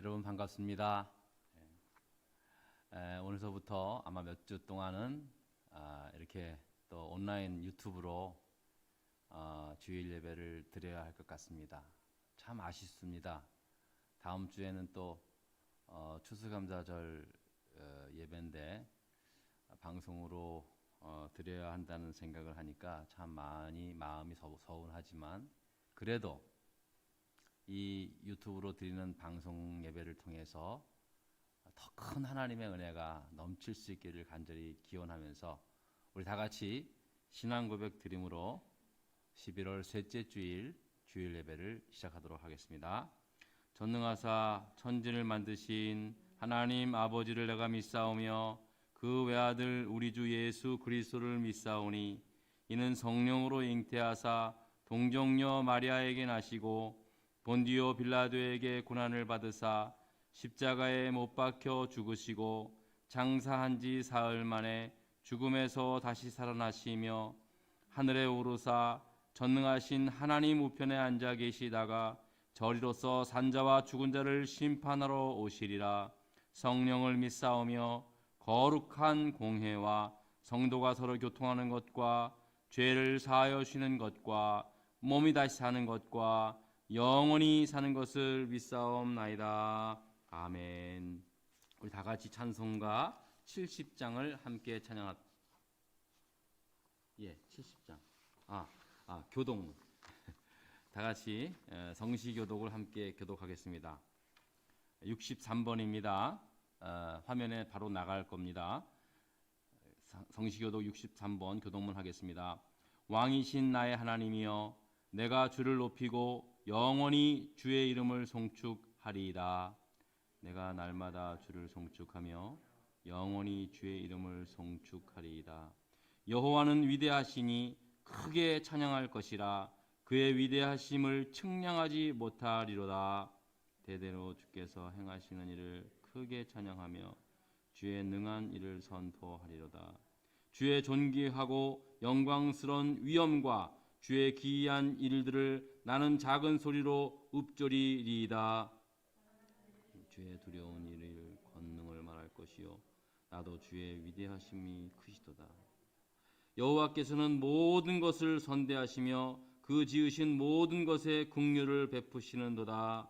여러분 반갑습니다. 오늘서부터 아마 몇 주 동안은 이렇게 또 온라인 유튜브로 주일 예배를 드려야 할 것 같습니다. 참 아쉽습니다. 다음 주에는 또 추수감사절 예배인데 방송으로 드려야 한다는 생각을 하니까 참 많이 마음이 서운하지만 그래도 이 유튜브로 드리는 방송 예배를 통해서 더 큰 하나님의 은혜가 넘칠 수 있기를 간절히 기원하면서 우리 다 같이 신앙 고백 드림으로 11월 셋째 주일 예배를 시작하도록 하겠습니다. 전능하사 천지를 만드신 하나님 아버지를 내가 믿사오며 그 외아들 우리 주 예수 그리스도를 믿사오니 이는 성령으로 잉태하사 동정녀 마리아에게 나시고 본디오 빌라도에게 고난을 받으사 십자가에 못 박혀 죽으시고 장사한 지 사흘 만에 죽음에서 다시 살아나시며 하늘에 오르사 전능하신 하나님 우편에 앉아 계시다가 저리로서 산자와 죽은 자를 심판하러 오시리라. 성령을 믿사오며 거룩한 공회와 성도가 서로 교통하는 것과 죄를 사하여 쉬는 것과 몸이 다시 사는 것과 영원히 사는 것을 믿사옵나이다. 아멘. 우리 다 같이 찬송가 70장을 함께 찬양하. 70장. 교독문. 다 같이 성시교독을 함께 교독하겠습니다. 63번입니다. 화면에 바로 나갈 겁니다. 성시교독 63번 교독문 하겠습니다. 왕이신 나의 하나님이여 내가 주를 높이고 영원히 주의 이름을 송축하리이다. 내가 날마다 주를 송축하며 영원히 주의 이름을 송축하리이다. 여호와는 위대하시니 크게 찬양할 것이라. 그의 위대하심을 측량하지 못하리로다. 대대로 주께서 행하시는 일을 크게 찬양하며 주의 능한 일을 선포하리로다. 주의 존귀하고 영광스러운 위엄과 주의 기이한 일들을 나는 작은 소리로 읊조리리이다. 주의 두려운 일을 권능을 말할 것이요 나도 주의 위대하심이 크시도다. 여호와께서는 모든 것을 선대하시며 그 지으신 모든 것에 긍휼을 베푸시는도다.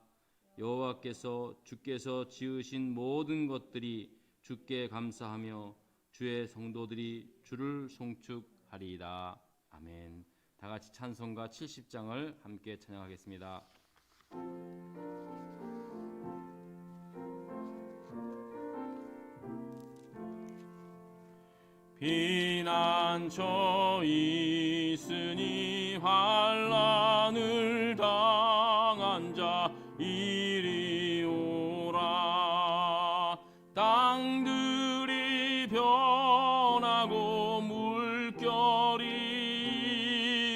주께서 지으신 모든 것들이 주께 감사하며 주의 성도들이 주를 송축하리이다. 아멘. 다 같이 찬송가 70장을 함께 찬양하겠습니다. 피난처 있으니 환난을 당한 자 이리 오라. 땅들이 변하고 물결이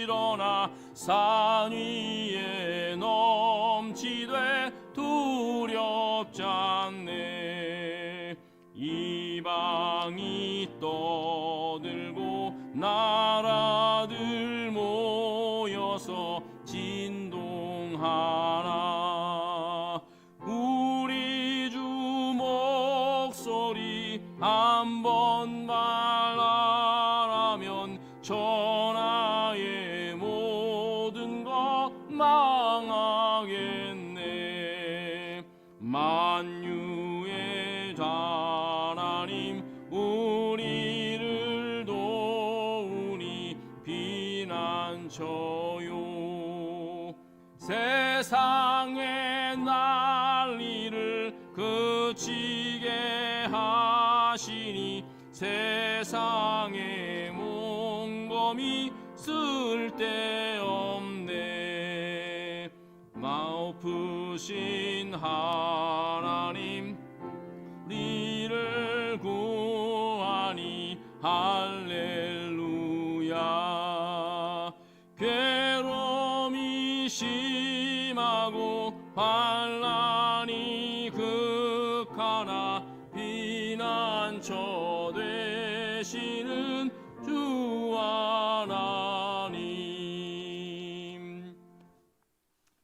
일어나 산 위에 넘치되 두렵지 않네. 이방이 떠들고 나라들 모여서 진동하나. 우리 주 목소리 한번 말하라면 천하의 모든 것 망하겠네. 만유의 하나님 우리를 도우니 피난처요. 세상의 난리를 그치게 하시니 세상의 몽검이 쓸데없네. 마옵으신 하나님 우리를 구하니 할렐루야. 괴로움이 심하고 환난이 극하나 피난처 되시는 주 하나님.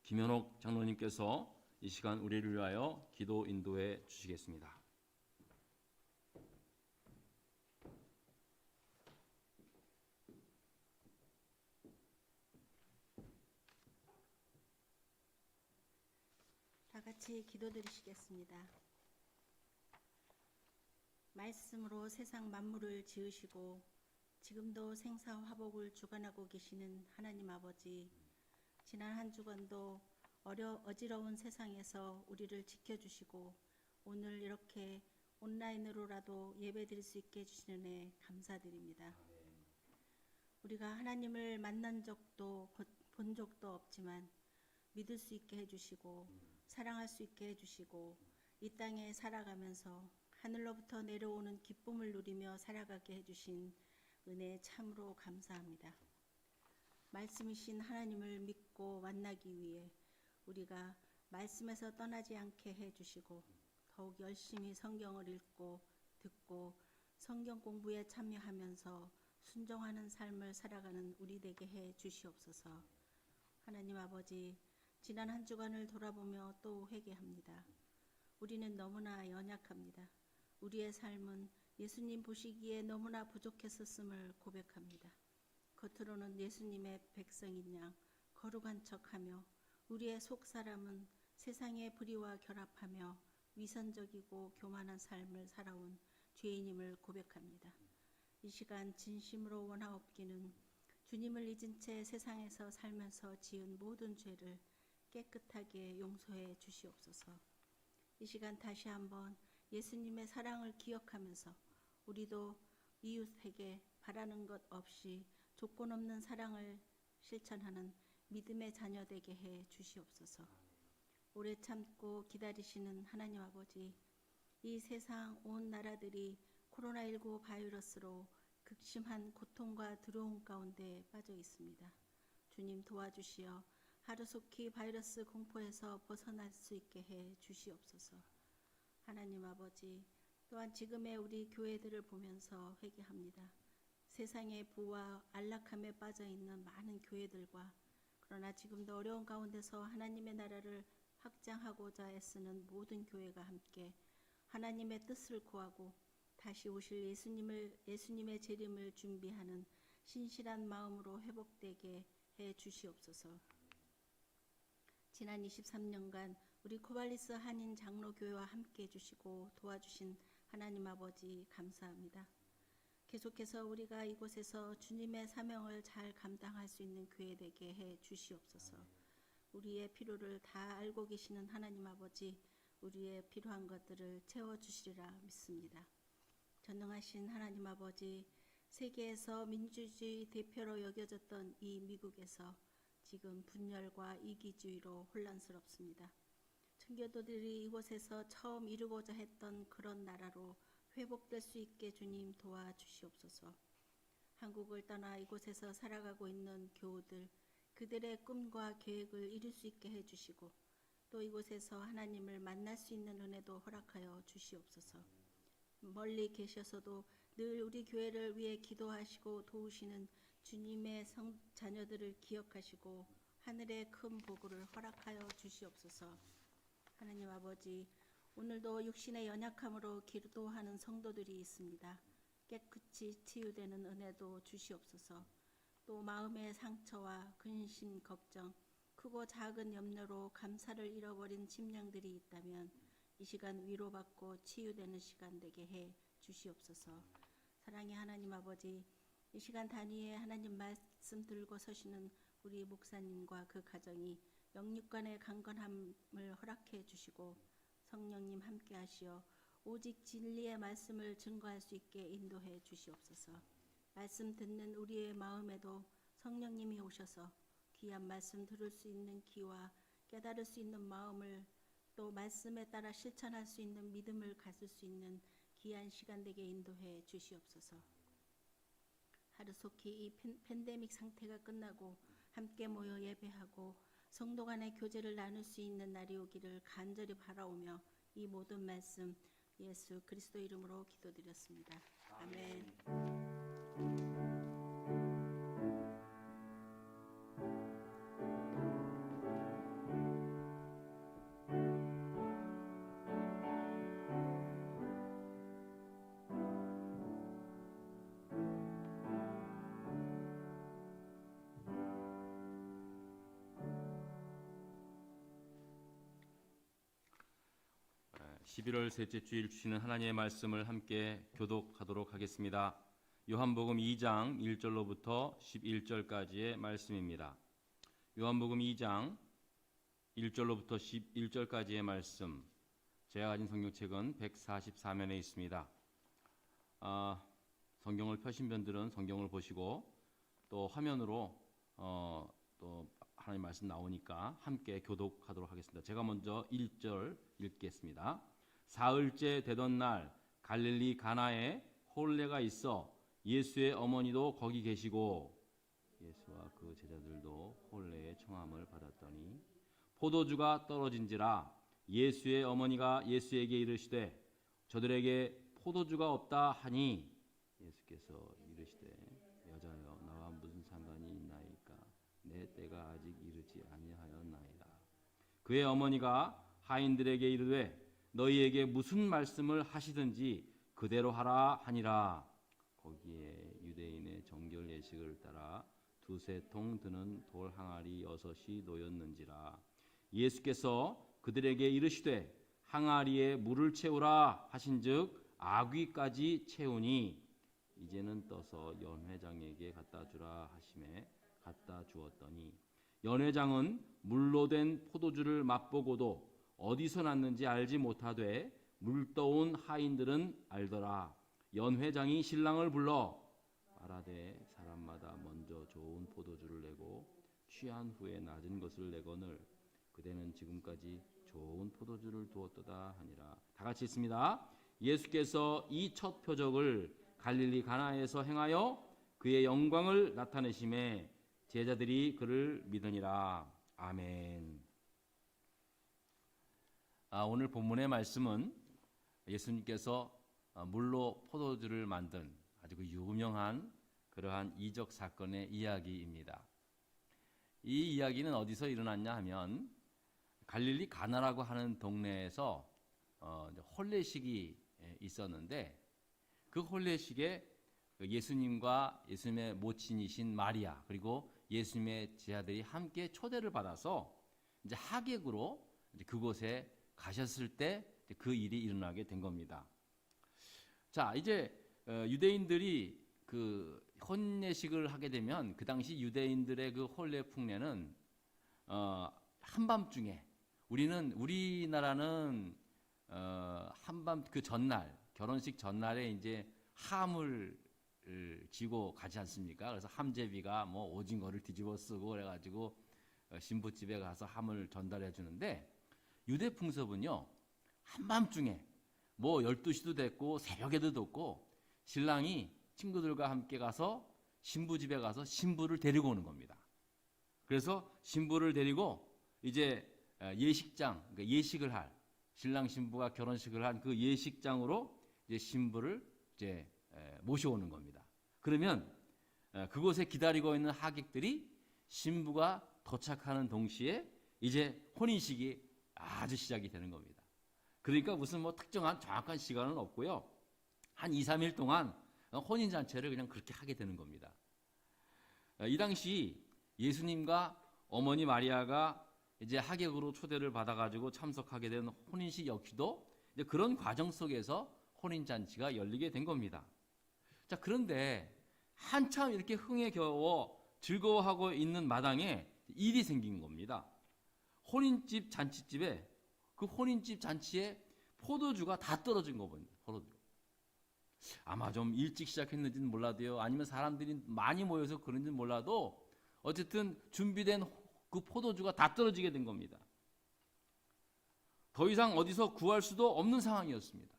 김현옥 장로님께서 이 시간 우리를 위하여 기도 인도해 주시겠습니다. 다 같이 기도드리시겠습니다. 말씀으로 세상 만물을 지으시고 지금도 생사화복을 주관하고 계시는 하나님 아버지, 지난 한 주간도 어지러운 세상에서 우리를 지켜주시고 오늘 이렇게 온라인으로라도 예배드릴 수 있게 해주시는 애 감사드립니다. 우리가 하나님을 만난 적도 본 적도 없지만 믿을 수 있게 해주시고 사랑할 수 있게 해주시고 이 땅에 살아가면서 하늘로부터 내려오는 기쁨을 누리며 살아가게 해주신 은혜에 참으로 감사합니다. 말씀이신 하나님을 믿고 만나기 위해 우리가 말씀에서 떠나지 않게 해주시고 더욱 열심히 성경을 읽고 듣고 성경 공부에 참여하면서 순종하는 삶을 살아가는 우리 되게 해 주시옵소서. 하나님 아버지, 지난 한 주간을 돌아보며 또 회개합니다. 우리는 너무나 연약합니다. 우리의 삶은 예수님 보시기에 너무나 부족했었음을 고백합니다. 겉으로는 예수님의 백성인 양 거룩한 척하며 우리의 속사람은 세상의 불의와 결합하며 위선적이고 교만한 삶을 살아온 죄인임을 고백합니다. 이 시간 진심으로 원하옵기는 주님을 잊은 채 세상에서 살면서 지은 모든 죄를 깨끗하게 용서해 주시옵소서. 이 시간 다시 한번 예수님의 사랑을 기억하면서 우리도 이웃에게 바라는 것 없이 조건 없는 사랑을 실천하는 믿음의 자녀 되게 해 주시옵소서. 오래 참고 기다리시는 하나님 아버지, 이 세상 온 나라들이 코로나19 바이러스로 극심한 고통과 두려움 가운데 빠져 있습니다. 주님 도와주시어 하루속히 바이러스 공포에서 벗어날 수 있게 해 주시옵소서. 하나님 아버지, 또한 지금의 우리 교회들을 보면서 회개합니다. 세상의 부와 안락함에 빠져 있는 많은 교회들과 그러나 지금도 어려운 가운데서 하나님의 나라를 확장하고자 애쓰는 모든 교회가 함께 하나님의 뜻을 구하고 다시 오실 예수님의 재림을 준비하는 신실한 마음으로 회복되게 해 주시옵소서. 지난 23년간 우리 코발리스 한인 장로교회와 함께 해주시고 도와주신 하나님 아버지 감사합니다. 계속해서 우리가 이곳에서 주님의 사명을 잘 감당할 수 있는 교회 되게 해 주시옵소서. 우리의 필요를 다 알고 계시는 하나님 아버지, 우리의 필요한 것들을 채워주시리라 믿습니다. 전능하신 하나님 아버지, 세계에서 민주주의 대표로 여겨졌던 이 미국에서 지금 분열과 이기주의로 혼란스럽습니다. 청교도들이 이곳에서 처음 이루고자 했던 그런 나라로 회복될 수 있게 주님 도와주시옵소서. 한국을 떠나 이곳에서 살아가고 있는 교우들, 그들의 꿈과 계획을 이룰 수 있게 해주시고 또 이곳에서 하나님을 만날 수 있는 은혜도 허락하여 주시옵소서. 멀리 계셔서도 늘 우리 교회를 위해 기도하시고 도우시는 주님의 자녀들을 기억하시고 하늘의 큰 복을 허락하여 주시옵소서. 하나님 아버지, 오늘도 육신의 연약함으로 기도하는 성도들이 있습니다. 깨끗이 치유되는 은혜도 주시옵소서. 또 마음의 상처와 근심, 걱정, 크고 작은 염려로 감사를 잃어버린 심령들이 있다면 이 시간 위로받고 치유되는 시간 되게 해 주시옵소서. 사랑의 하나님 아버지, 이 시간 단위에 하나님 말씀 들고 서시는 우리 목사님과 그 가정이 영육간의 강건함을 허락해 주시고 성령님 함께 하시어 오직 진리의 말씀을 증거할 수 있게 인도해 주시옵소서. 말씀 듣는 우리의 마음에도 성령님이 오셔서 귀한 말씀 들을 수 있는 귀와 깨달을 수 있는 마음을 또 말씀에 따라 실천할 수 있는 믿음을 가질 수 있는 귀한 시간 되게 인도해 주시옵소서. 하루속히 이 팬데믹 상태가 끝나고 함께 모여 예배하고 성도 간의 교제를 나눌 수 있는 날이 오기를 간절히 바라오며 이 모든 말씀 예수 그리스도 이름으로 기도드렸습니다. 아멘. 11월 셋째 주일 주시는 하나님의 말씀을 함께 교독하도록 하겠습니다. 요한복음 2장 1절로부터 11절까지의 말씀입니다. 요한복음 2장 1절로부터 11절까지의 말씀, 제가 가진 성경책은 144면에 있습니다. 성경을 펴신 분들은 성경을 보시고 또 화면으로 또 하나님 말씀 나오니까 함께 교독하도록 하겠습니다. 제가 먼저 1절 읽겠습니다. 사흘째 되던 날 갈릴리 가나에 홀레가 있어 예수의 어머니도 거기 계시고 예수와 그 제자들도 홀레의 청함을 받았더니 포도주가 떨어진지라 예수의 어머니가 예수에게 이르시되 저들에게 포도주가 없다 하니 예수께서 이르시되 여자여 나와 무슨 상관이 있나이까 내 때가 아직 이르지 아니하였나이다. 그의 어머니가 하인들에게 이르되 너희에게 무슨 말씀을 하시든지 그대로 하라 하니라. 거기에 유대인의 정결 예식을 따라 두세 통 드는 돌 항아리 6이 놓였는지라. 예수께서 그들에게 이르시되 항아리에 물을 채우라 하신즉 아귀까지 채우니 이제는 떠서 연회장에게 갖다 주라 하심에 갖다 주었더니 연회장은 물로 된 포도주를 맛보고도 어디서 났는지 알지 못하되 물떠온 하인들은 알더라. 연회장이 신랑을 불러 말하되 사람마다 먼저 좋은 포도주를 내고 취한 후에 낮은 것을 내거늘 그대는 지금까지 좋은 포도주를 두었도다 하니라. 다 같이 읽습니다. 예수께서 이 첫 표적을 갈릴리 가나에서 행하여 그의 영광을 나타내심에 제자들이 그를 믿으니라. 아멘. 오늘 본문의 말씀은 예수님께서 물로 포도주를 만든 아주 유명한 그러한 이적 사건의 이야기입니다. 이 이야기는 어디서 일어났냐 하면 갈릴리 가나라고 하는 동네에서 혼례식이 있었는데 그 혼례식에 예수님과 예수님의 모친이신 마리아 그리고 예수님의 제자들이 함께 초대를 받아서 이제 하객으로 이제 그곳에 가셨을 때 그 일이 일어나게 된 겁니다. 자, 이제 유대인들이 그 혼례식을 하게 되면 그 당시 유대인들의 그 혼례 풍례는 한밤중에 우리나라는 한밤 그 전날 결혼식 전날에 이제 함을 지고 가지 않습니까? 그래서 함제비가 뭐 오징어를 뒤집어 쓰고 그래가지고 신부집에 가서 함을 전달해 주는데 유대 풍습은요 한밤중에 뭐 12시도 됐고 새벽에도 됐고 신랑이 친구들과 함께 가서 신부집에 가서 신부를 데리고 오는 겁니다. 그래서 신부를 데리고 이제 예식장, 그러니까 예식을 할 신랑 신부가 결혼식을 한 그 예식장으로 이제 신부를 이제 모셔오는 겁니다. 그러면 그곳에 기다리고 있는 하객들이 신부가 도착하는 동시에 이제 혼인식이 아주 시작이 되는 겁니다. 그러니까 무슨 뭐 특정한 정확한 시간은 없고요. 한 2, 3일 동안 혼인잔치를 그냥 그렇게 하게 되는 겁니다. 이 당시 예수님과 어머니 마리아가 이제 하객으로 초대를 받아가지고 참석하게 된 혼인식 역시도 이제 그런 과정 속에서 혼인잔치가 열리게 된 겁니다. 자, 그런데 한참 이렇게 흥에 겨워 즐거워하고 있는 마당에 일이 생긴 겁니다. 혼인집 잔치집에 그 혼인집 잔치에 포도주가 다 떨어진 겁니다. 아마 좀 일찍 시작했는지는 몰라도요. 아니면 사람들이 많이 모여서 그런지는 몰라도 어쨌든 준비된 그 포도주가 다 떨어지게 된 겁니다. 더 이상 어디서 구할 수도 없는 상황이었습니다.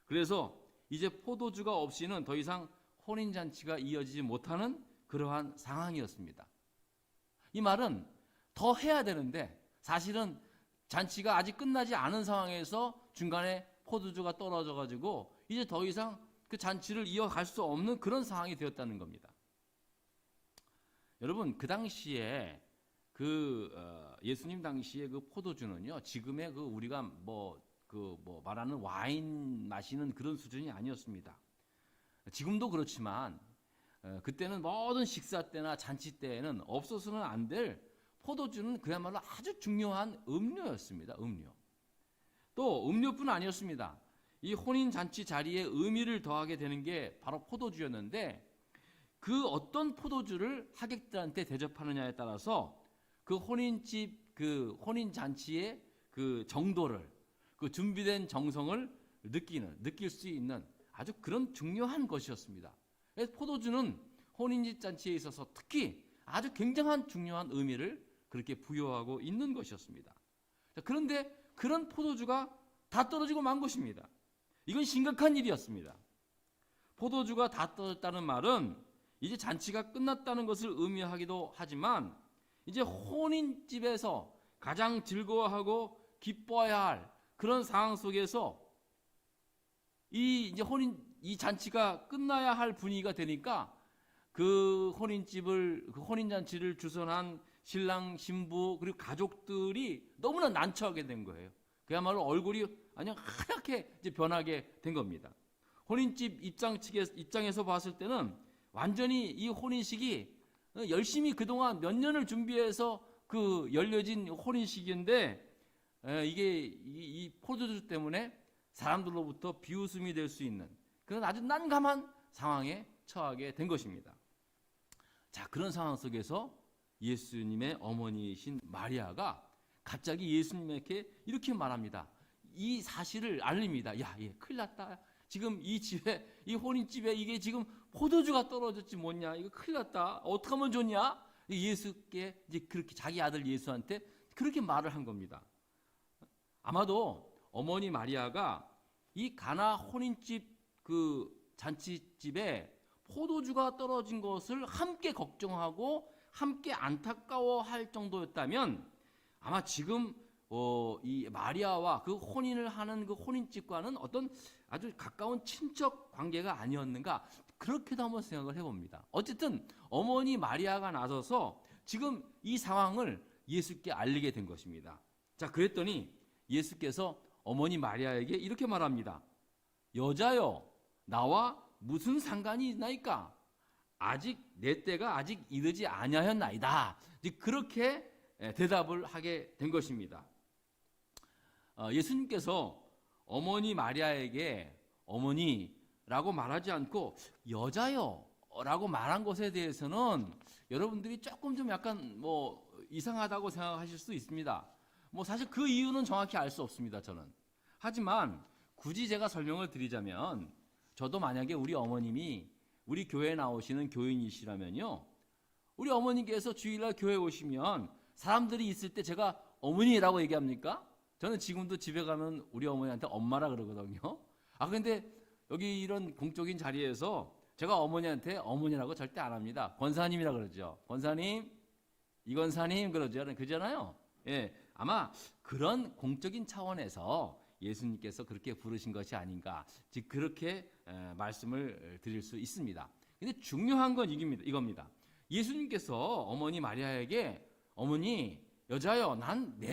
그래서 이제 포도주가 없이는 더 이상 혼인잔치가 이어지지 못하는 그러한 상황이었습니다. 이 말은 더 해야 되는데 사실은 잔치가 아직 끝나지 않은 상황에서 중간에 포도주가 떨어져 가지고 이제 더 이상 그 잔치를 이어갈 수 없는 그런 상황이 되었다는 겁니다. 여러분, 그 당시에 예수님 당시에 그 포도주는요 지금의 그 우리가 말하는 와인 마시는 그런 수준이 아니었습니다. 지금도 그렇지만 그때는 모든 식사 때나 잔치 때에는 없어서는 안 될 포도주는 그야말로 아주 중요한 음료였습니다. 음료. 또 음료뿐 아니었습니다. 이 혼인잔치 자리에 의미를 더하게 되는 게 바로 포도주였는데 그 어떤 포도주를 하객들한테 대접하느냐에 따라서 그 혼인집 그 혼인잔치의 그 정도를 그 준비된 정성을 느낄 수 있는 아주 그런 중요한 것이었습니다. 그래서 포도주는 혼인집 잔치에 있어서 특히 아주 굉장한 중요한 의미를 그렇게 부여하고 있는 것이었습니다. 자, 그런데 그런 포도주가 다 떨어지고 만 것입니다. 이건 심각한 일이었습니다. 포도주가 다 떨어졌다는 말은 이제 잔치가 끝났다는 것을 의미하기도 하지만 이제 혼인집에서 가장 즐거워하고 기뻐해야 할 그런 상황 속에서 이 잔치가 끝나야 할 분위기가 되니까 그 혼인잔치를 주선한 신랑 신부 그리고 가족들이 너무나 난처하게 된 거예요. 그야말로 얼굴이 그냥 하얗게 이제 변하게 된 겁니다. 혼인집 입장에서 봤을 때는 완전히 이 혼인식이 열심히 그동안 몇 년을 준비해서 그 열려진 혼인식인데 이게 이 포도주 때문에 사람들로부터 비웃음이 될 수 있는 그런 아주 난감한 상황에 처하게 된 것입니다. 자, 그런 상황 속에서 예수님의 어머니이신 마리아가 갑자기 예수님에게 이렇게 말합니다. 이 사실을 알립니다. 야, 큰일 났다. 지금 이 집에, 이 혼인집에 이게 지금 포도주가 떨어졌지 뭐냐. 이거 큰일 났다. 어떻게 하면 좋냐? 예수께 이제 그렇게 자기 아들 예수한테 그렇게 말을 한 겁니다. 아마도 어머니 마리아가 이 가나 혼인집 그 잔치집에 포도주가 떨어진 것을 함께 걱정하고 함께 안타까워할 정도였다면 아마 지금 이 마리아와 그 혼인을 하는 그 혼인집과는 어떤 아주 가까운 친척 관계가 아니었는가 그렇게도 한번 생각을 해봅니다. 어쨌든 어머니 마리아가 나서서 지금 이 상황을 예수께 알리게 된 것입니다. 자, 그랬더니 예수께서 어머니 마리아에게 이렇게 말합니다. 여자여, 나와 무슨 상관이 있나이까? 아직 내 때가 아직 이르지 아니하였나이다. 그렇게 대답을 하게 된 것입니다. 예수님께서 어머니 마리아에게 어머니라고 말하지 않고 여자여 라고 말한 것에 대해서는 여러분들이 조금 좀 약간 이상하다고 생각하실 수 있습니다. 사실 그 이유는 정확히 알 수 없습니다, 저는. 하지만 굳이 제가 설명을 드리자면 저도 만약에 우리 어머님이 우리 교회에 나오시는 교인이시라면요, 우리 어머님께서 주일날 교회에 오시면 사람들이 있을 때 제가 어머니라고 얘기합니까? 저는 지금도 집에 가면 우리 어머니한테 엄마라 그러거든요. 그런데 여기 이런 공적인 자리에서 제가 어머니한테 어머니라고 절대 안 합니다. 권사님이라 그러죠. 권사님, 이권사님 그러잖아요. 예, 아마 그런 공적인 차원에서 예수님께서 그렇게 부르신 것이 아닌가, 즉 그렇게 말씀을 드릴 수 있습니다. 근데 중요한 건 이겁니다. 예수님께서 어머니 마리아에게 어머니 여자여,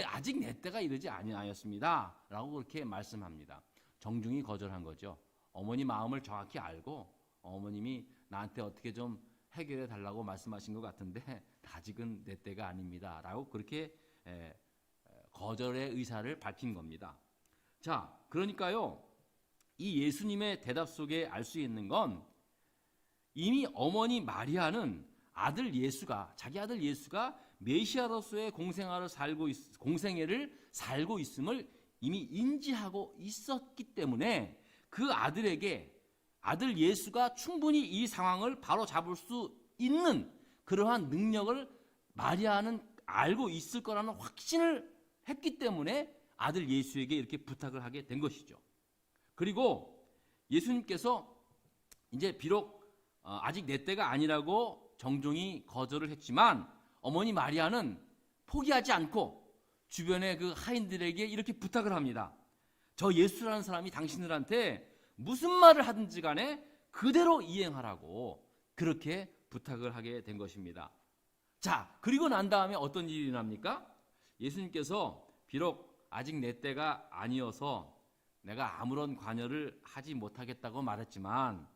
아직 내 때가 이르지 아니하였습니다 라고 그렇게 말씀합니다. 정중히 거절한 거죠. 어머니 마음을 정확히 알고 어머님이 나한테 어떻게 좀 해결해 달라고 말씀하신 것 같은데 아직은 내 때가 아닙니다 라고 그렇게 거절의 의사를 밝힌 겁니다. 자, 그러니까요, 이 예수님의 대답 속에 알 수 있는 건 이미 어머니 마리아는 자기 아들 예수가 메시아로서의 공생애를 살고 있음을 이미 인지하고 있었기 때문에 그 아들 예수가 충분히 이 상황을 바로 잡을 수 있는 그러한 능력을 마리아는 알고 있을 거라는 확신을 했기 때문에 아들 예수에게 이렇게 부탁을 하게 된 것이죠. 그리고 예수님께서 이제 비록 아직 내 때가 아니라고 정중히 거절을 했지만 어머니 마리아는 포기하지 않고 주변의 그 하인들에게 이렇게 부탁을 합니다. 저 예수라는 사람이 당신들한테 무슨 말을 하든지 간에 그대로 이행하라고 그렇게 부탁을 하게 된 것입니다. 자, 그리고 난 다음에 어떤 일이 일어납니까? 예수님께서 비록 아직 내 때가 아니어서 내가 아무런 관여를 하지 못하겠다고 말했지만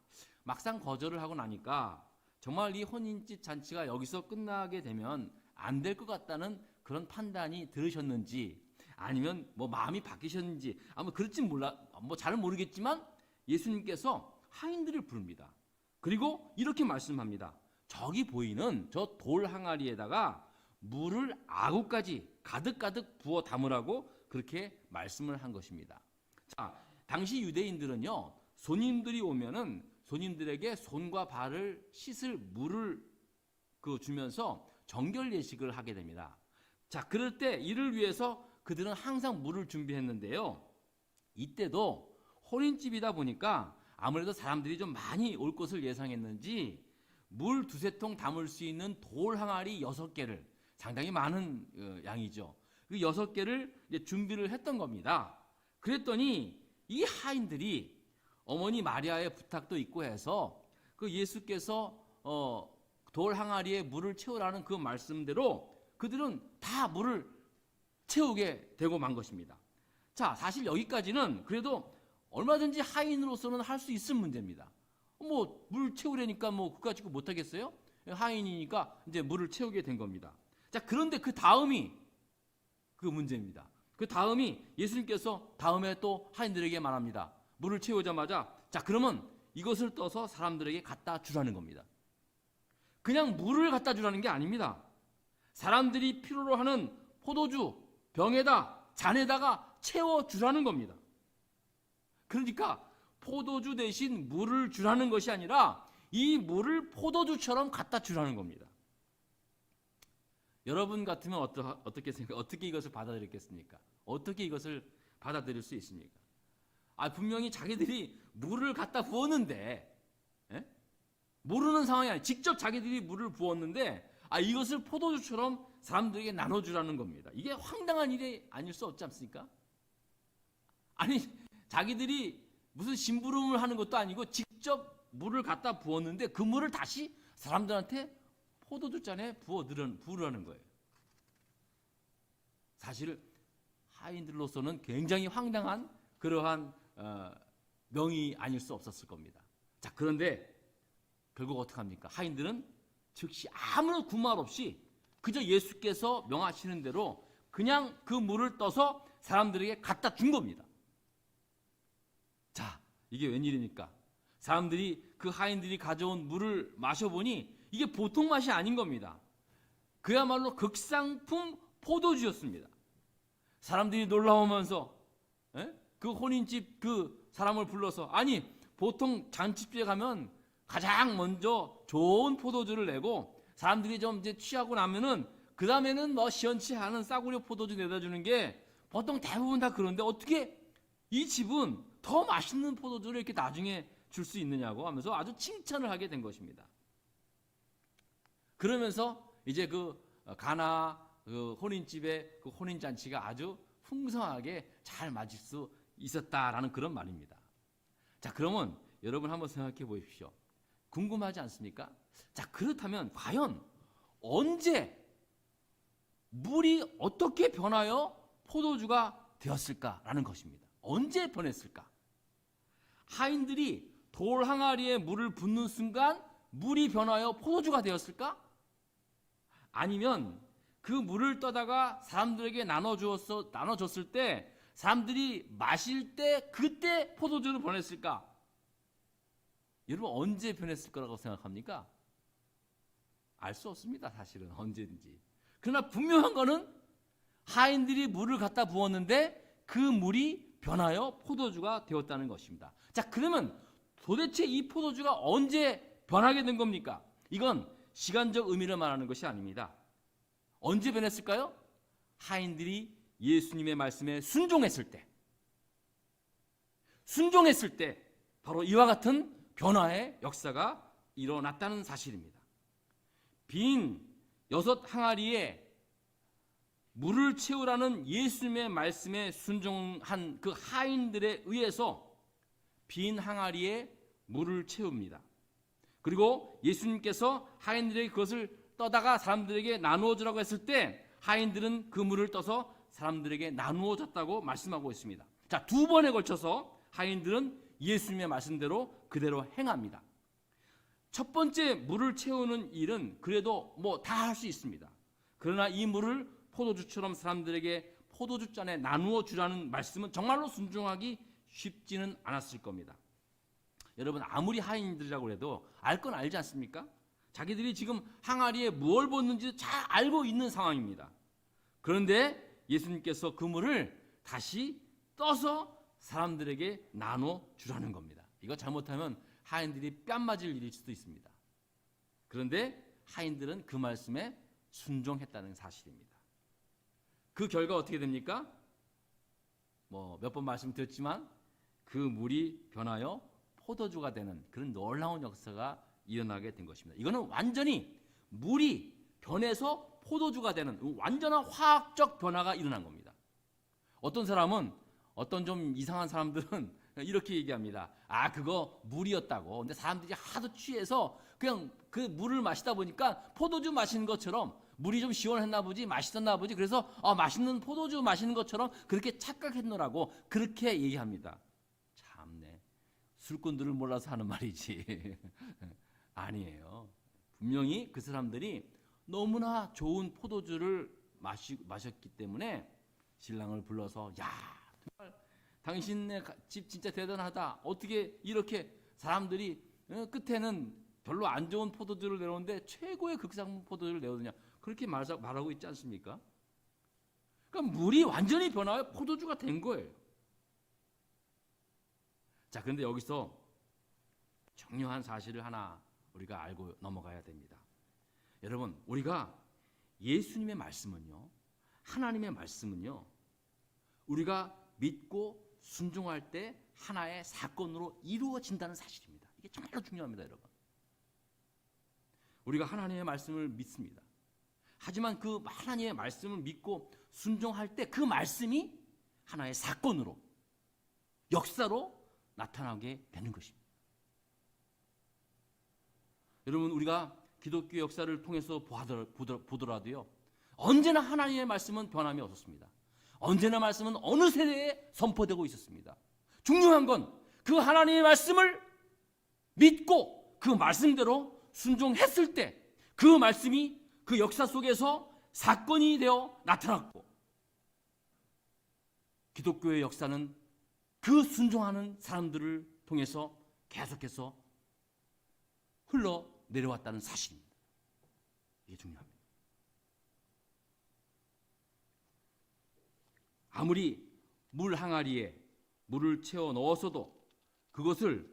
막상 거절을 하고 나니까 정말 이 혼인집 잔치가 여기서 끝나게 되면 안 될 것 같다는 그런 판단이 들으셨는지, 아니면 뭐 마음이 바뀌셨는지 아마 그럴진 몰라 뭐 잘 모르겠지만 예수님께서 하인들을 부릅니다. 그리고 이렇게 말씀합니다. 저기 보이는 저 돌 항아리에다가 물을 아구까지 가득가득 부어 담으라고 그렇게 말씀을 한 것입니다. 자, 당시 유대인들은요, 손님들이 오면은 손님들에게 손과 발을 씻을 물을 주면서 정결 예식을 하게 됩니다. 자, 그럴 때 이를 위해서 그들은 항상 물을 준비했는데요. 이때도 혼인집이다 보니까 아무래도 사람들이 좀 많이 올 것을 예상했는지 물 2-3통 담을 수 있는 돌 항아리 6개를, 상당히 많은 양이죠. 그 6개를 이제 준비를 했던 겁니다. 그랬더니 이 하인들이 어머니 마리아의 부탁도 있고 해서 그 예수께서 돌 항아리에 물을 채우라는 그 말씀대로 그들은 다 물을 채우게 되고 만 것입니다. 자, 사실 여기까지는 그래도 얼마든지 하인으로서는 할 수 있을 문제입니다. 뭐 물 채우려니까 뭐 그거 가지고 못 하겠어요? 하인이니까 이제 물을 채우게 된 겁니다. 자, 그런데 그 다음이 그 문제입니다. 그 다음이 예수님께서 다음에 또 하인들에게 말합니다. 물을 채우자마자 자, 그러면 이것을 떠서 사람들에게 갖다 주라는 겁니다. 그냥 물을 갖다 주라는 게 아닙니다. 사람들이 필요로 하는 포도주 병에다 잔에다가 채워 주라는 겁니다. 그러니까 포도주 대신 물을 주라는 것이 아니라 이 물을 포도주처럼 갖다 주라는 겁니다. 여러분 같으면 어떻게 이것을 받아들였겠습니까? 어떻게 이것을 받아들일 수 있습니까? 분명히 자기들이 물을 갖다 부었는데, 모르는 상황이 아니에요. 직접 자기들이 물을 부었는데, 이것을 포도주처럼 사람들에게 나눠주라는 겁니다. 이게 황당한 일이 아닐 수 없지 않습니까? 아니, 자기들이 무슨 심부름을 하는 것도 아니고 직접 물을 갖다 부었는데 그 물을 다시 사람들한테 포도주 잔에 부으라는 거예요. 사실 하인들로서는 굉장히 황당한 그러한 명이 아닐 수 없었을 겁니다. 자, 그런데 결국 어떻게 합니까? 하인들은 즉시 아무런 군말 없이 그저 예수께서 명하시는 대로 그냥 그 물을 떠서 사람들에게 갖다 준 겁니다. 자, 이게 웬일입니까? 사람들이 그 하인들이 가져온 물을 마셔보니 이게 보통 맛이 아닌 겁니다. 그야말로 극상품 포도주였습니다. 사람들이 놀라우면서 그 혼인집 그 사람을 불러서, 아니 보통 잔치집에 가면 가장 먼저 좋은 포도주를 내고 사람들이 좀 이제 취하고 나면은 그 다음에는 뭐 시원치 않은 싸구려 포도주 내다 주는 게 보통 대부분 다 그런데 어떻게 이 집은 더 맛있는 포도주를 이렇게 나중에 줄 수 있느냐고 하면서 아주 칭찬을 하게 된 것입니다. 그러면서 이제 그 가나 그 혼인집의 그 혼인잔치가 아주 풍성하게 잘 맞을 수 있었다라는 그런 말입니다. 자, 그러면 여러분 한번 생각해 보십시오. 궁금하지 않습니까? 자, 그렇다면 과연 언제 물이 어떻게 변하여 포도주가 되었을까라는 것입니다. 언제 변했을까? 하인들이 돌 항아리에 물을 붓는 순간 물이 변하여 포도주가 되었을까? 아니면 그 물을 떠다가 사람들에게 나눠줬을 때 사람들이 마실 때 그때 포도주로 변했을까? 여러분 언제 변했을 거라고 생각합니까? 알 수 없습니다. 사실은 언제든지. 그러나 분명한 거는 하인들이 물을 갖다 부었는데 그 물이 변하여 포도주가 되었다는 것입니다. 자, 그러면 도대체 이 포도주가 언제 변하게 된 겁니까? 이건 시간적 의미를 말하는 것이 아닙니다. 언제 변했을까요? 하인들이 예수님의 말씀에 순종했을 때 바로 이와 같은 변화의 역사가 일어났다는 사실입니다. 빈 6 항아리에 물을 채우라는 예수님의 말씀에 순종한 그 하인들에 의해서 빈 항아리에 물을 채웁니다. 그리고 예수님께서 하인들에게 그것을 떠다가 사람들에게 나누어 주라고 했을 때 하인들은 그 물을 떠서 사람들에게 나누어 줬다고 말씀하고 있습니다. 자, 2번에 걸쳐서 하인들은 예수님의 말씀대로 그대로 행합니다. 첫 번째 물을 채우는 일은 그래도 뭐 다 할 수 있습니다. 그러나 이 물을 포도주처럼 사람들에게 포도주 잔에 나누어 주라는 말씀은 정말로 순종하기 쉽지는 않았을 겁니다. 여러분, 아무리 하인들이라고 해도 알 건 알지 않습니까? 자기들이 지금 항아리에 무엇을 붓는지 잘 알고 있는 상황입니다. 그런데 예수님께서 그 물을 다시 떠서 사람들에게 나눠 주라는 겁니다. 이거 잘못하면 하인들이 뺨 맞을 일일 수도 있습니다. 그런데 하인들은 그 말씀에 순종했다는 사실입니다. 그 결과 어떻게 됩니까? 몇 번 말씀드렸지만 그 물이 변하여 포도주가 되는 그런 놀라운 역사가 일어나게 된 것입니다. 이거는 완전히 물이 변해서 포도주가 되는 완전한 화학적 변화가 일어난 겁니다. 어떤 사람은, 어떤 좀 이상한 사람들은 이렇게 얘기합니다. 그거 물이었다고. 근데 사람들이 하도 취해서 그냥 그 물을 마시다 보니까 포도주 마시는 것처럼 물이 좀 시원했나 보지, 맛있었나 보지, 그래서 맛있는 포도주 마시는 것처럼 그렇게 착각했노라고 그렇게 얘기합니다. 참네, 술꾼들을 몰라서 하는 말이지. 아니에요. 분명히 그 사람들이 너무나 좋은 포도주를 마셨기 때문에 신랑을 불러서, 야, 정말 당신네 집 진짜 대단하다. 어떻게 이렇게 사람들이 끝에는 별로 안 좋은 포도주를 내놓는데 최고의 극상 포도주를 내오느냐, 그렇게 말하고 있지 않습니까? 그러니까 물이 완전히 변화해 포도주가 된 거예요. 자, 그런데 여기서 중요한 사실을 하나 우리가 알고 넘어가야 됩니다. 여러분, 우리가 예수님의 말씀은요, 하나님의 말씀은요, 우리가 믿고 순종할 때 하나의 사건으로 이루어진다는 사실입니다. 이게 정말로 중요합니다, 여러분. 우리가 하나님의 말씀을 믿습니다. 하지만 그 하나님의 말씀을 믿고 순종할 때 그 말씀이 하나의 사건으로, 역사로 나타나게 되는 것입니다. 여러분, 우리가 기독교 역사를 통해서 보더라도요, 언제나 하나님의 말씀은 변함이 없었습니다. 언제나 말씀은 어느 세대에 선포되고 있었습니다. 중요한 건 그 하나님의 말씀을 믿고 그 말씀대로 순종했을 때 그 말씀이 그 역사 속에서 사건이 되어 나타났고, 기독교의 역사는 그 순종하는 사람들을 통해서 계속해서 흘러내려왔다는 사실입니다. 이게 중요합니다. 아무리 물 항아리에 물을 채워 넣었어도 그것을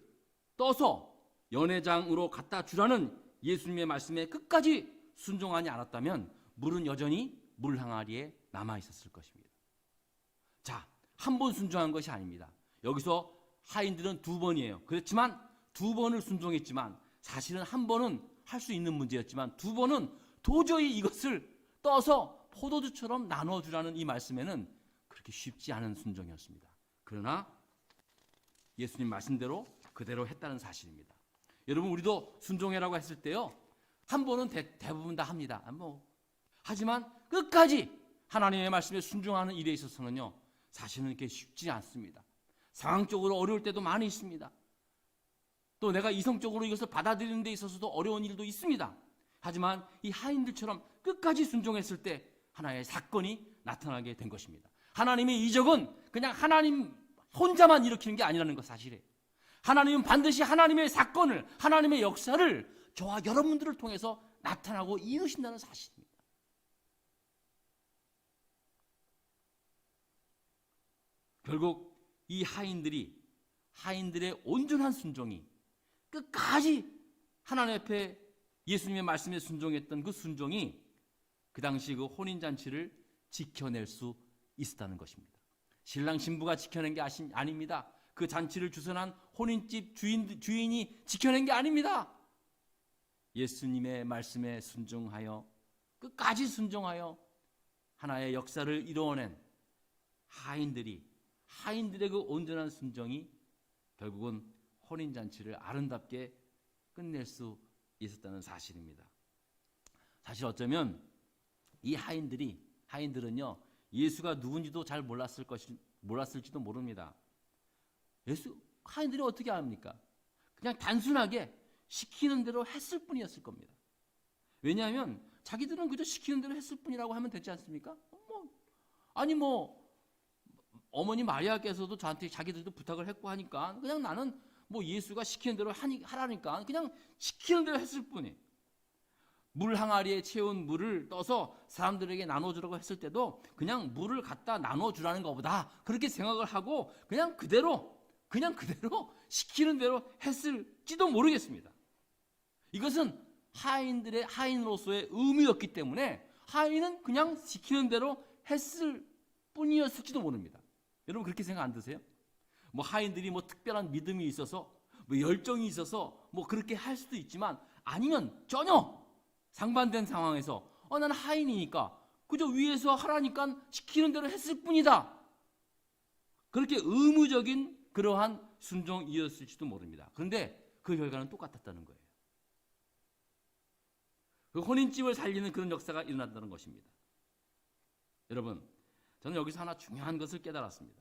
떠서 연회장으로 갖다 주라는 예수님의 말씀에 끝까지 순종하지 않았다면 물은 여전히 물 항아리에 남아 있었을 것입니다. 자, 한 번 순종한 것이 아닙니다. 여기서 하인들은 2번이에요. 그렇지만 2번을 순종했지만 사실은 한 번은 할 수 있는 문제였지만 2번은 도저히 이것을 떠서 포도주처럼 나눠주라는 이 말씀에는 그렇게 쉽지 않은 순종이었습니다. 그러나 예수님 말씀대로 그대로 했다는 사실입니다. 여러분, 우리도 순종해라고 했을 때요, 한 번은 대부분 다 합니다. 하지만 끝까지 하나님의 말씀에 순종하는 일에 있어서는요, 사실은 이렇게 쉽지 않습니다. 상황적으로 어려울 때도 많이 있습니다. 또 내가 이성적으로 이것을 받아들이는 데 있어서도 어려운 일도 있습니다. 하지만 이 하인들처럼 끝까지 순종했을 때 하나의 사건이 나타나게 된 것입니다. 하나님의 이적은 그냥 하나님 혼자만 일으키는 게 아니라는 것 사실이에요. 하나님은 반드시 하나님의 사건을, 하나님의 역사를 저와 여러분들을 통해서 나타나고 이루신다는 사실입니다. 결국 이 하인들의 온전한 순종이 끝까지 하나님 앞에 예수님의 말씀에 순종했던 그 순종이 그 당시 그 혼인잔치를 지켜낼 수 있었다는 것입니다. 신랑 신부가 지켜낸 게 아닙니다. 그 잔치를 주선한 혼인집 주인이 지켜낸 게 아닙니다. 예수님의 말씀에 순종하여 끝까지 순종하여 하나의 역사를 이루어낸 하인들의 그 온전한 순종이 결국은 혼인잔치를 아름답게 끝낼 수 있었다는 사실입니다. 사실 어쩌면 이 하인들은요, 예수가 누군지도 잘 몰랐을지도 모릅니다. 하인들이 어떻게 압니까? 그냥 단순하게 시키는 대로 했을 뿐이었을 겁니다. 왜냐하면 자기들은 그저 시키는 대로 했을 뿐이라고 하면 되지 않습니까? 어머니 마리아께서도 저한테 자기들도 부탁을 했고 하니까 그냥 나는 뭐 예수가 시키는 대로 하라니까 그냥 시키는 대로 했을 뿐이에요. 물 항아리에 채운 물을 떠서 사람들에게 나눠주라고 했을 때도 그냥 물을 갖다 나눠주라는 것보다 그렇게 생각을 하고 그냥 그대로 시키는 대로 했을지도 모르겠습니다. 이것은 하인으로서의 의무였기 때문에 하인은 그냥 시키는 대로 했을 뿐이었을지도 모릅니다. 여러분 그렇게 생각 안 드세요? 뭐 하인들이 뭐 특별한 믿음이 있어서 뭐 열정이 있어서 뭐 그렇게 할 수도 있지만 아니면 전혀 상반된 상황에서 나는 하인이니까 그저 위에서 하라니까 시키는 대로 했을 뿐이다. 그렇게 의무적인 그러한 순종이었을지도 모릅니다. 그런데 그 결과는 똑같았다는 거예요. 그 혼인집을 살리는 그런 역사가 일어났다는 것입니다. 여러분, 저는 여기서 하나 중요한 것을 깨달았습니다.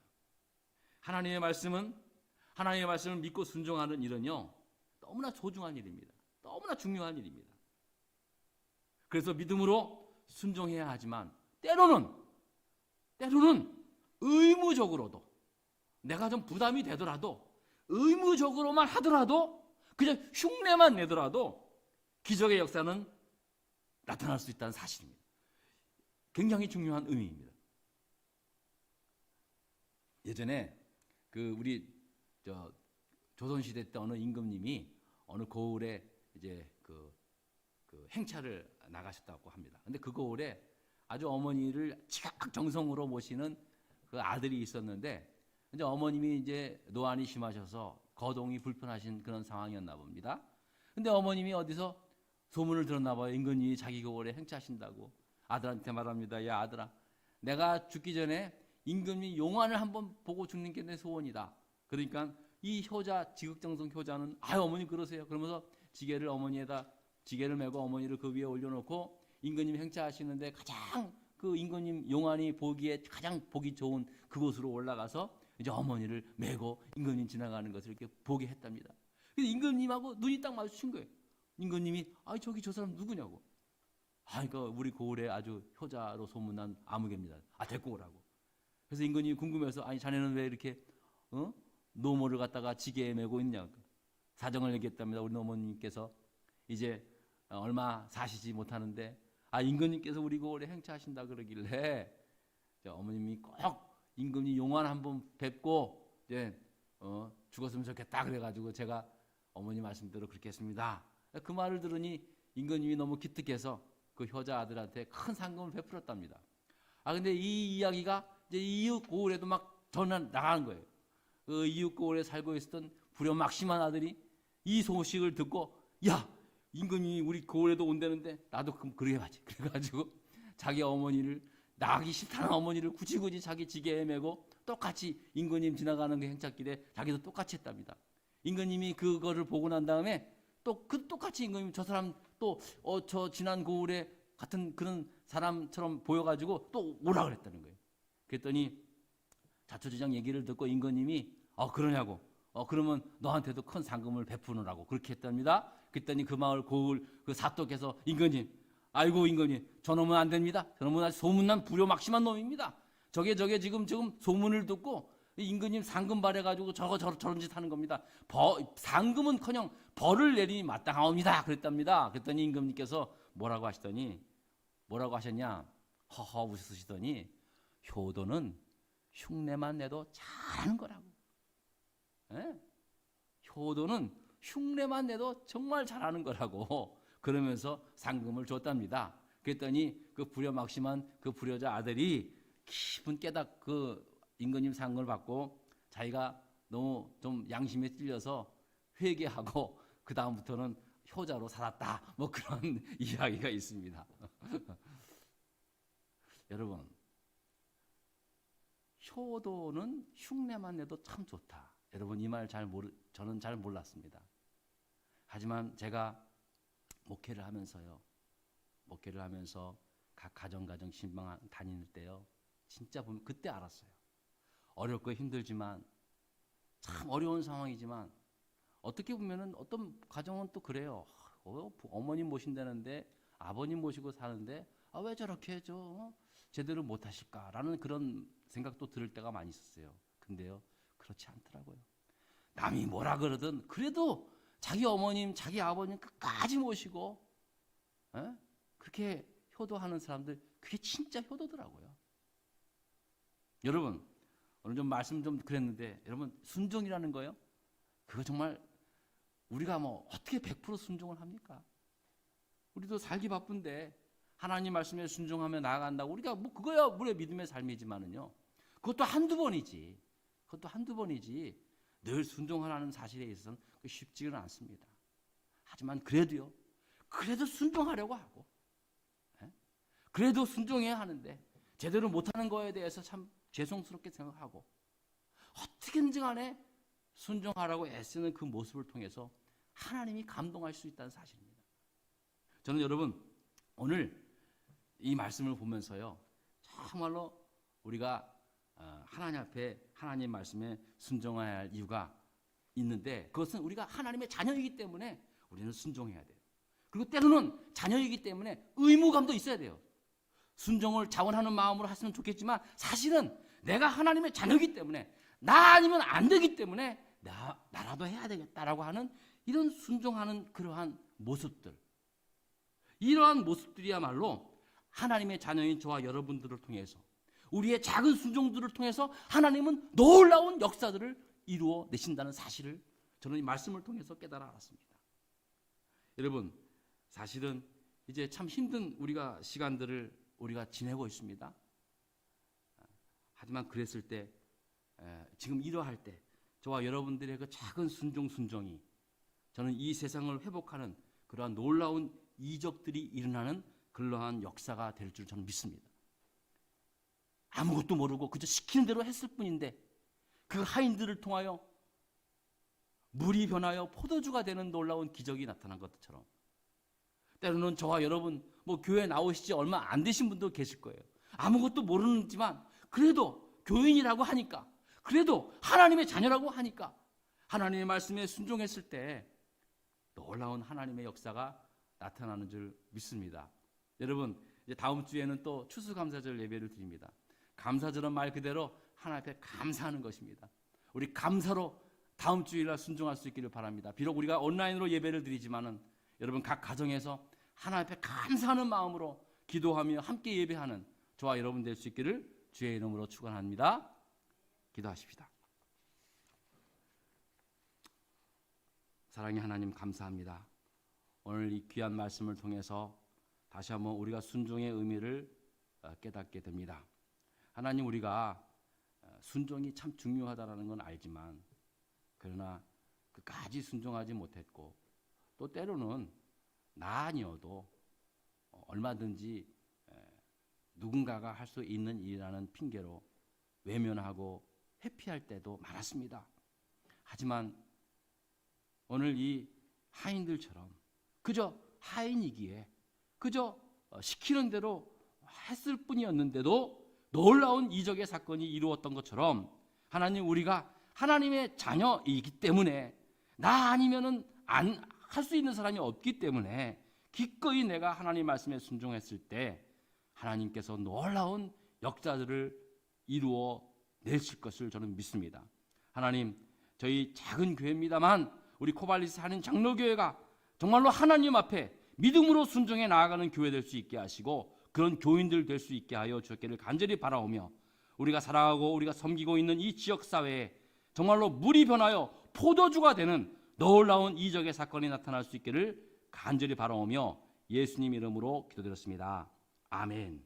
하나님의 말씀을 믿고 순종하는 일은요, 너무나 소중한 일입니다. 너무나 중요한 일입니다. 그래서 믿음으로 순종해야 하지만 때로는 의무적으로도 내가 좀 부담이 되더라도 의무적으로만 하더라도 그냥 흉내만 내더라도 기적의 역사는 나타날 수 있다는 사실입니다. 굉장히 중요한 의미입니다. 예전에 우리 조선시대 때 어느 임금님이 어느 고을에 이제 그 행차를 나가셨다고 합니다. 근데 그 고을에 아주 어머니를 지각 정성으로 모시는 그 아들이 있었는데 이제 어머님이 이제 노안이 심하셔서 거동이 불편하신 그런 상황이었나 봅니다. 근데 어머님이 어디서 소문을 들었나 봐요. 임금님이 자기 고을에 행차하신다고 아들한테 말합니다. 야 아들아, 내가 죽기 전에 임금님 용안을 한번 보고 죽는 게 내 소원이다. 그러니까 이 효자, 지극정성 효자는 어머니 그러세요. 그러면서 지게를 메고 어머니를 그 위에 올려놓고 임금님 행차하시는데 가장 그 임금님 용안이 보기에 가장 보기 좋은 그곳으로 올라가서 이제 어머니를 메고 임금님 지나가는 것을 이렇게 보게 했답니다. 근데 임금님하고 눈이 딱 마주친 거예요. 임금님이 저기 저 사람 누구냐고. 그러니까 우리 고을에 아주 효자로 소문난 아무개입니다. 데리고 오라고. 그래서 임금님이 궁금해서 자네는 왜 이렇게 노모를 갖다가 지게에 메고 있냐. 사정을 얘기했답니다. 우리 어머님께서 이제 얼마 사시지 못하는데 임금님께서 우리 고을에 행차하신다 그러길래 어머님이 꼭 임금님 용안 한번 뵙고 죽었으면 좋겠다 그래가지고 제가 어머니 말씀대로 그렇게 했습니다. 그 말을 들으니 임금님이 너무 기특해서 그 효자 아들한테 큰 상금을 베풀었답니다. 근데 이 이야기가 이제 이웃 고을에도 막 전해 나가는 거예요. 그 이웃 고을에 살고 있었던 불효막심한 아들이 이 소식을 듣고 야 임금님이 우리 고을에도 온다는데 나도 그럼 그래야지. 그래가지고 자기 어머니를 나가기 싫다는 어머니를 굳이 자기 지게에 메고 똑같이 임금님 지나가는 그 행차길에 자기도 똑같이 했답니다. 임금님이 그거를 보고 난 다음에 똑같이 임금님 저 사람 저 지난 고을에 같은 그런 사람처럼 보여가지고 또 오라 그랬다는 거예요. 그랬더니 자초지장 얘기를 듣고 임금님이 그러냐고. 그러면 너한테도 큰 상금을 베푸느라고 그렇게 했답니다. 그랬더니 그 마을 고을 그 사또께서 임금님, 아이고 임금님, 저놈은 안 됩니다. 저놈은 아주 소문난 불효막심한 놈입니다. 저게 지금 소문을 듣고 임금님 상금 발해가지고 저런 짓 하는 겁니다. 상금은커녕 벌을 내리니 마땅하옵니다. 그랬답니다. 그랬더니 임금님께서 뭐라고 하셨냐? 허허 웃으시더니 효도는 흉내만 내도 잘하는 거라고. 예? 효도는 흉내만 내도 정말 잘하는 거라고 그러면서 상금을 줬답니다. 그랬더니 그 불효막심한 그 불효자 아들이 깊은 그 임금님 상금을 받고 자기가 너무 좀 양심에 찔려서 회개하고 그 다음부터는 효자로 살았다. 뭐 그런 이야기가 있습니다. 여러분, 효도는 흉내만 내도 참 좋다. 여러분 이 말 저는 잘 몰랐습니다. 하지만 제가 목회를 하면서 각 가정 신방 다닐 때요, 진짜 보면 그때 알았어요. 어렵고 힘들지만 참 어려운 상황이지만 어떻게 보면은 어떤 가정은 또 그래요. 어머님 모신다는데 아버님 모시고 사는데 왜 저렇게 해줘? 제대로 못하실까라는 그런 생각도 들을 때가 많이 있었어요. 근데요, 그렇지 않더라고요. 남이 뭐라 그러든 그래도 자기 어머님, 자기 아버님 끝까지 모시고 그렇게 효도하는 사람들, 그게 진짜 효도더라고요. 여러분, 오늘 좀 말씀 좀 그랬는데, 여러분, 순종이라는 거요, 그거 정말 우리가 뭐 어떻게 100% 순종을 합니까? 우리도 살기 바쁜데 하나님 말씀에 순종하며 나아간다고 우리가 뭐 그거야 우리의 믿음의 삶이지만은요, 그것도 한두 번이지. 늘 순종하라는 사실에 있어서는 쉽지는 않습니다. 하지만 그래도 순종하려고 하고, 그래도 순종해야 하는데 제대로 못하는 거에 대해서 참 죄송스럽게 생각하고, 어떻게든지 간에 순종하라고 애쓰는 그 모습을 통해서 하나님이 감동할 수 있다는 사실입니다. 저는 여러분, 오늘 이 말씀을 보면서요, 정말로 우리가 하나님 앞에 하나님 말씀에 순종해야 할 이유가 있는데, 그것은 우리가 하나님의 자녀이기 때문에 우리는 순종해야 돼요. 그리고 때로는 자녀이기 때문에 의무감도 있어야 돼요. 순종을 자원하는 마음으로 했으면 좋겠지만, 사실은 내가 하나님의 자녀이기 때문에 나 아니면 안 되기 때문에 나라도 해야 되겠다라고 하는 이런 순종하는 그러한 모습들, 이러한 모습들이야말로 하나님의 자녀인 저와 여러분들을 통해서, 우리의 작은 순종들을 통해서 하나님은 놀라운 역사들을 이루어 내신다는 사실을 저는 이 말씀을 통해서 깨달아 알았습니다. 여러분, 사실은 이제 참 힘든 우리가 시간들을 우리가 지내고 있습니다. 하지만 그랬을 때, 지금 이러할 때 저와 여러분들의 그 작은 순종이 저는 이 세상을 회복하는 그러한 놀라운 이적들이 일어나는 그러한 역사가 될 줄 저는 믿습니다. 아무것도 모르고 그저 시키는 대로 했을 뿐인데, 그 하인들을 통하여 물이 변하여 포도주가 되는 놀라운 기적이 나타난 것처럼, 때로는 저와 여러분, 뭐 교회 나오시지 얼마 안 되신 분도 계실 거예요. 아무것도 모르지만 그래도 교인이라고 하니까, 그래도 하나님의 자녀라고 하니까 하나님의 말씀에 순종했을 때 놀라운 하나님의 역사가 나타나는 줄 믿습니다. 여러분, 이제 다음 주에는 또 추수감사절 예배를 드립니다. 감사절은 말 그대로 하나님 앞에 감사하는 것입니다. 우리 감사로 다음 주일날 순종할 수 있기를 바랍니다. 비록 우리가 온라인으로 예배를 드리지만은 여러분, 각 가정에서 하나님 앞에 감사하는 마음으로 기도하며 함께 예배하는 저와 여러분 될 수 있기를 주의 이름으로 축원합니다. 기도하십시다. 사랑의 하나님, 감사합니다. 오늘 이 귀한 말씀을 통해서 다시 한번 우리가 순종의 의미를 깨닫게 됩니다. 하나님, 우리가 순종이 참 중요하다는 건 알지만, 그러나 끝까지 순종하지 못했고, 또 때로는 나 아니어도 얼마든지 누군가가 할 수 있는 일이라는 핑계로 외면하고 회피할 때도 많았습니다. 하지만 오늘 이 하인들처럼 그저 하인이기에 그저 시키는 대로 했을 뿐이었는데도 놀라운 이적의 사건이 이루어졌던 것처럼, 하나님, 우리가 하나님의 자녀이기 때문에 나 아니면은 안 할 수 있는 사람이 없기 때문에 기꺼이 내가 하나님 말씀에 순종했을 때 하나님께서 놀라운 역사들을 이루어 내실 것을 저는 믿습니다. 하나님, 저희 작은 교회입니다만 우리 코발리스 한인 장로교회가 정말로 하나님 앞에 믿음으로 순종해 나아가는 교회 될 수 있게 하시고, 그런 교인들 될 수 있게 하여 주옵기를 간절히 바라오며, 우리가 살아가고 우리가 섬기고 있는 이 지역사회에 정말로 물이 변하여 포도주가 되는 놀라운 이적의 사건이 나타날 수 있기를 간절히 바라오며 예수님 이름으로 기도드렸습니다. 아멘.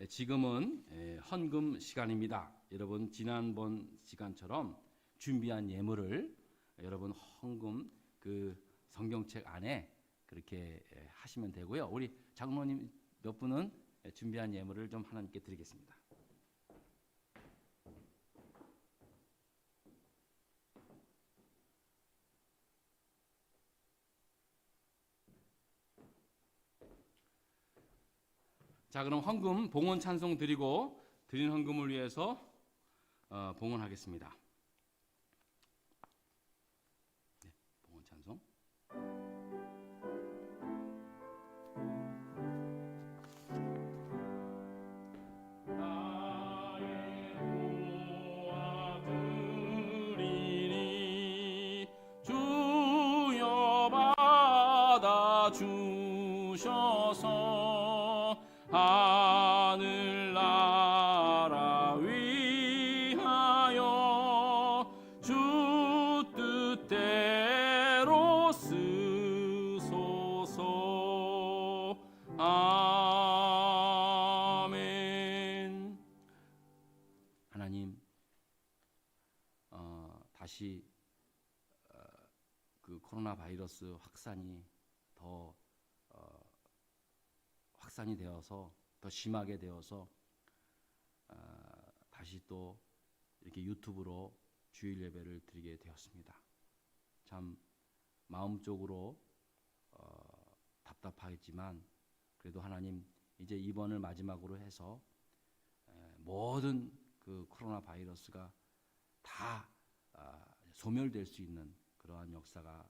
지금은 헌금 시간입니다. 여러분, 지난번 시간처럼 준비한 예물을 여러분 헌금 그 성경책 안에 그렇게 하시면 되고요. 우리 장로님 몇 분은 준비한 예물을 좀 하나님께 드리겠습니다. 자, 그럼 헌금 봉헌 찬송 드리고 드린 헌금을 위해서 봉헌하겠습니다. 네, 봉헌 찬송. 주셔서 하늘나라 위하여 주 뜻대로 쓰소서. 아멘. 하나님, 다시 그 코로나 바이러스 확산이 더 확산이 되어서 더 심하게 되어서 다시 또 이렇게 유튜브로 주일 예배를 드리게 되었습니다. 참 마음적으로 답답하겠지만 그래도 하나님, 이제 이번을 마지막으로 해서 모든 그 코로나 바이러스가 다 소멸될 수 있는 그러한 역사가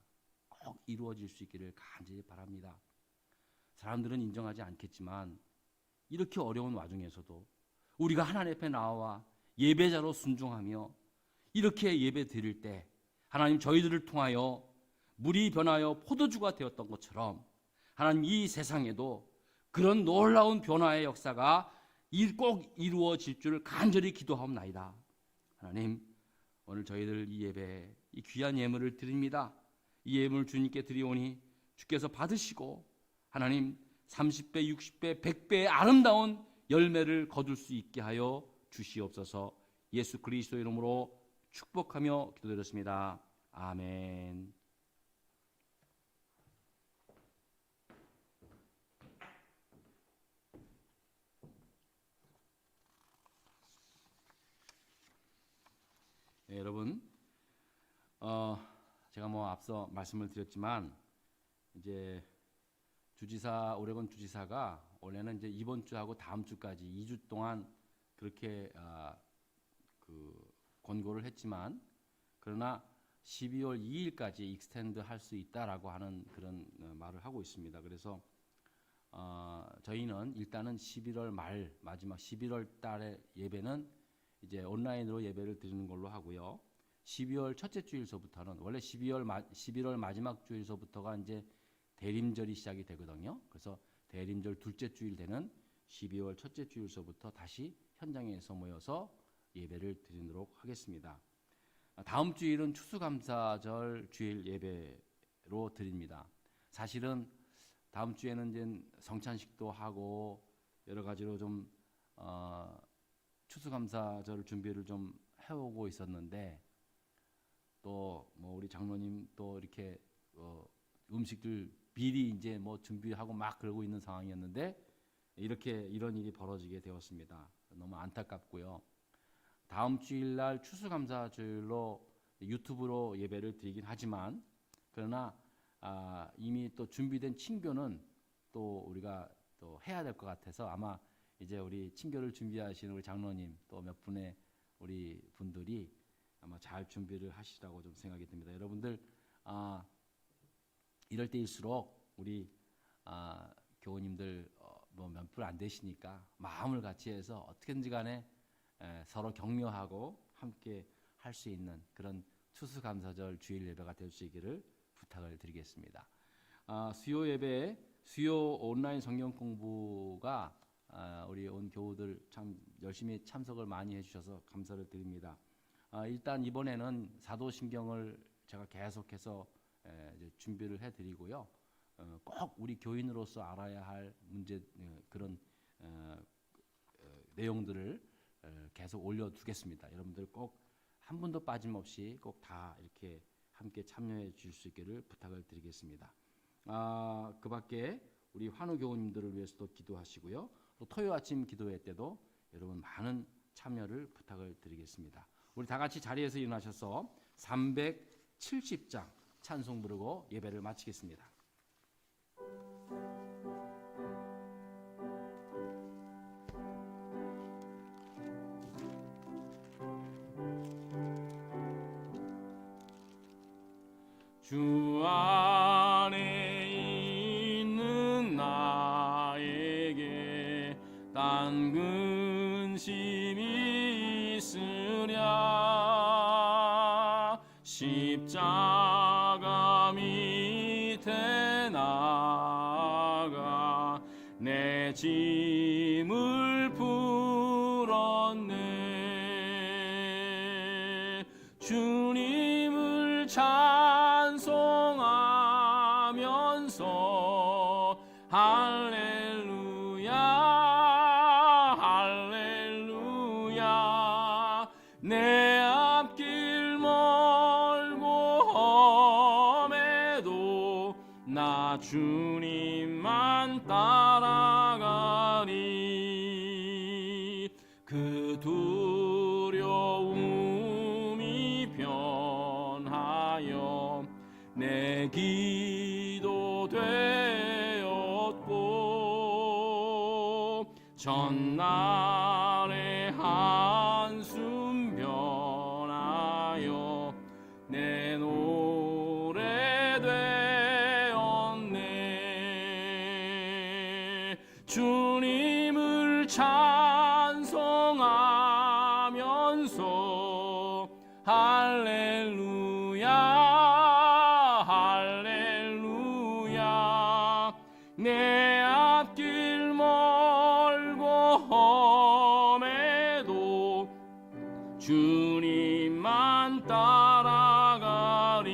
꼭 이루어질 수 있기를 간절히 바랍니다. 사람들은 인정하지 않겠지만 이렇게 어려운 와중에서도 우리가 하나님 앞에 나와 예배자로 순종하며 이렇게 예배 드릴 때 하나님, 저희들을 통하여 물이 변하여 포도주가 되었던 것처럼 하나님, 이 세상에도 그런 놀라운 변화의 역사가 꼭 이루어질 줄을 간절히 기도하옵나이다. 하나님, 오늘 저희들 이 예배에 이 귀한 예물을 드립니다. 이 예물을 주님께 드리오니 주께서 받으시고 하나님, 30배, 60배, 100배의 아름다운 열매를 거둘 수 있게 하여 주시옵소서. 예수 그리스도의 이름으로 축복하며 기도드렸습니다. 아멘. 네, 여러분, 제가 앞서 말씀을 드렸지만 이제 오레곤 주지사가 원래는 이제 이번 주하고 다음 주까지 2주 동안 그렇게 그 권고를 했지만, 그러나 12월 2일까지 익스텐드 할 수 있다라고 하는 그런 말을 하고 있습니다. 그래서 저희는 일단은 11월 말 마지막 11월 달의 예배는 이제 온라인으로 예배를 드리는 걸로 하고요. 12월 첫째 주일서부터는 원래 11월 마지막 주일서부터가 이제 대림절이 시작이 되거든요. 그래서 대림절 둘째 주일 되는 12월 첫째 주일서부터 다시 현장에서 모여서 예배를 드리도록 하겠습니다. 다음 주일은 추수감사절 주일 예배로 드립니다. 사실은 다음 주에는 이제 성찬식도 하고 여러 가지로 좀 추수감사절 준비를 좀 해오고 있었는데, 또 우리 장로님 또 이렇게 음식들 미리 이제 준비하고 막 그러고 있는 상황이었는데 이런 일이 벌어지게 되었습니다. 너무 안타깝고요. 다음 주일날 추수감사절로 유튜브로 예배를 드리긴 하지만, 그러나 이미 또 준비된 친교는 또 우리가 또 해야 될 것 같아서 아마 이제 우리 친교를 준비하시는 우리 장로님 또 몇 분의 우리 분들이 아마 잘 준비를 하시라고 좀 생각이 듭니다. 여러분들 이럴 때일수록 우리 교우님들 몇 분 안 되시니까 마음을 같이 해서 어떻게든지 간에 서로 격려하고 함께 할 수 있는 그런 추수감사절 주일 예배가 될 수 있기를 부탁을 드리겠습니다. 수요 예배, 수요 온라인 성경 공부가 우리 온 교우들 참 열심히 참석을 많이 해주셔서 감사를 드립니다. 일단 이번에는 사도신경을 제가 계속해서 이제 준비를 해드리고요. 꼭 우리 교인으로서 알아야 할 문제, 그런 내용들을 계속 올려두겠습니다. 여러분들 꼭 한 분도 빠짐없이 꼭 다 이렇게 함께 참여해 주실 수 있기를 부탁을 드리겠습니다. 그 밖에 우리 환우 교우님들을 위해서도 기도하시고요. 또 토요 아침 기도회 때도 여러분 많은 참여를 부탁을 드리겠습니다. 우리 다 같이 자리에서 일어나셔서 370장 찬송 부르고 예배를 마치겠습니다. 주 안에 있는 나에게 딴 근심이 있으랴. 십자가 밑에 나 내 짐을 풀었네. 주님을 찬송하면서 할렐루야 할렐루야. 내 앞길 멀고 험해도 나 주님만 따라가리. 그 두려움이 변하여 내 기도 되었고 전날의 한숨 변하여 내 노래 되었네. 주님을 찬송하면서 할렐루야 할렐루야. 내 앞길 멀고 험해도 주님만 따라가리.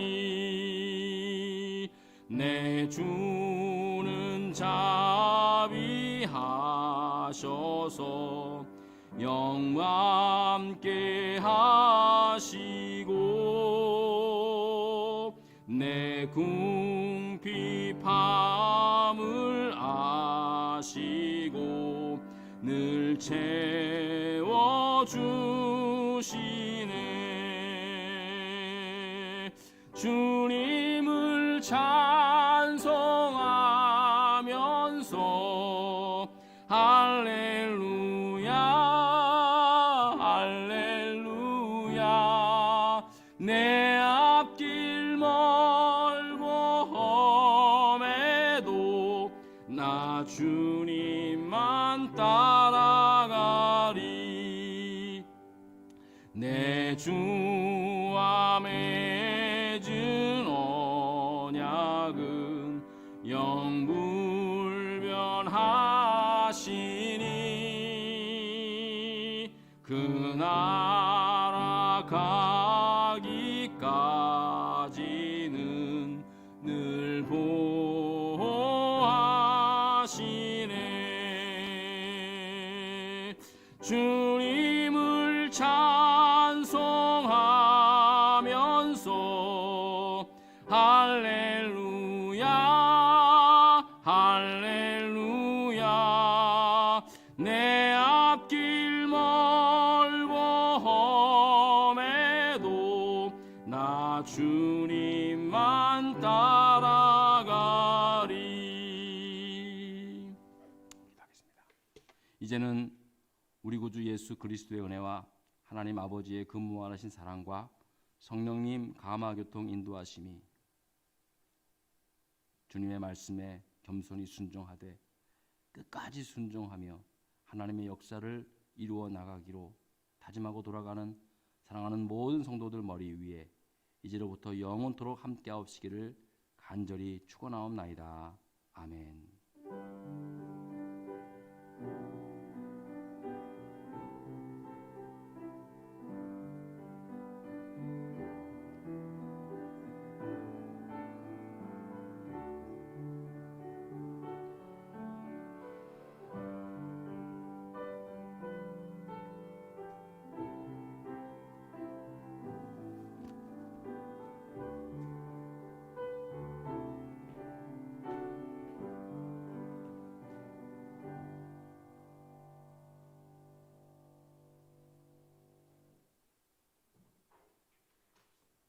내 주는 자비하셔서 영과 함께 하시고 내 궁핍함을 아시고 늘 채워주시네. 주님을 찬송하면서 할렐루야 할렐루야. 내 앞길 멀고 험해도 나 주님만 따라가리. 내 주와 맺은 언약은 영불변하시니 그 나라 가기까지는 늘 보호하시네. 주님을 찬송하면서 할렐루야 할렐루야. 내 앞길 멀고 험해도 나 주님만 따라가리. 기도하겠습니다. 이제는 우리 구주 예수 그리스도의 은혜와 하나님 아버지의 그 무한하신 사랑과 성령님 감화교통 인도하심이 주님의 말씀에 겸손히 순종하되 끝까지 순종하며 하나님의 역사를 이루어 나가기로 다짐하고 돌아가는 사랑하는 모든 성도들 머리 위에 이제로부터 영원토록 함께하옵시기를 간절히 축원하옵나이다. 아멘.